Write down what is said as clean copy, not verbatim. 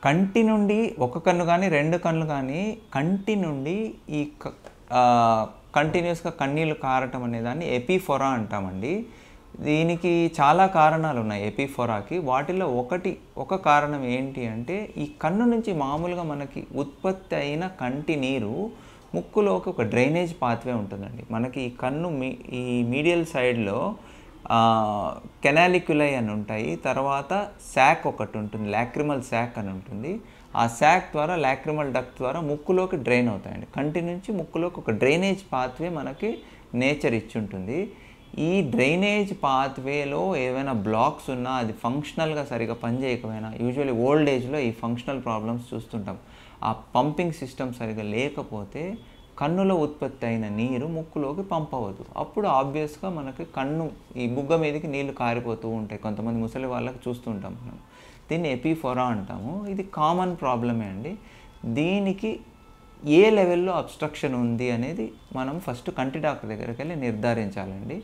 కంటి నుండి ఒక కన్ను గానీ, 2 కన్నులు గానీ కంటి నుండి ఈ కంటిన్యూస్‌గా కన్నీళ్లు కారటం అనేదాన్ని ఎపిఫోరా అంటామండి. దీనికి చాలా కారణాలున్నాయి ఎపిఫోరాకి. వాటిలో ఒక కారణం ఏంటి అంటే, ఈ కన్ను నుంచి మామూలుగా మనకి ఉత్పత్తి అయిన కంటి నీరు ముక్కులోకి ఒక డ్రైనేజ్ పాత్వే ఉంటుందండి. మనకి ఈ కన్ను ఈ మీడియల్ సైడ్‌లో కెనాలిక్యులై అని ఉంటాయి. తర్వాత సాక్ ఒకటి ఉంటుంది, లాక్రిమల్ సాక్ అని ఉంటుంది. ఆ సాక్ ద్వారా లాక్రిమల్ డక్ట్ ద్వారా ముక్కులోకి డ్రైన్ అవుతాయండి. కంటి నుంచి ముక్కులోకి ఒక డ్రైనేజ్ పాత్వే మనకి నేచర్ ఇచ్చుంటుంది. ఈ డ్రైనేజ్ పాత్వేలో ఏవైనా బ్లాక్స్ ఉన్నా, అది ఫంక్షనల్‌గా సరిగ్గా పనిచేయకపోయినా, యూజువల్లీ ఓల్డ్ ఏజ్‌లో ఈ ఫంక్షనల్ ప్రాబ్లమ్స్ చూస్తుంటాం. ఆ పంపింగ్ సిస్టమ్ సరిగ్గా లేకపోతే కన్నులో ఉత్పత్తి అయిన నీరు ముక్కులోకి పంప్ అవ్వదు. అప్పుడు ఆబ్వియస్‌గా మనకి ఈ బుగ్గ మీదకి నీళ్లు కారిపోతూ ఉంటాయి. కొంతమంది ముసలి వాళ్ళకి చూస్తూ ఉంటాం మనం. దీన్ని ఎపిఫోరా అంటాము. ఇది కామన్ ప్రాబ్లమే అండి. దీనికి ఏ లెవెల్‌లో అబ్స్ట్రక్షన్ ఉంది అనేది మనం ఫస్ట్ కంటి డాక్టర్ దగ్గరికి వెళ్లి నిర్ధారించాలండి.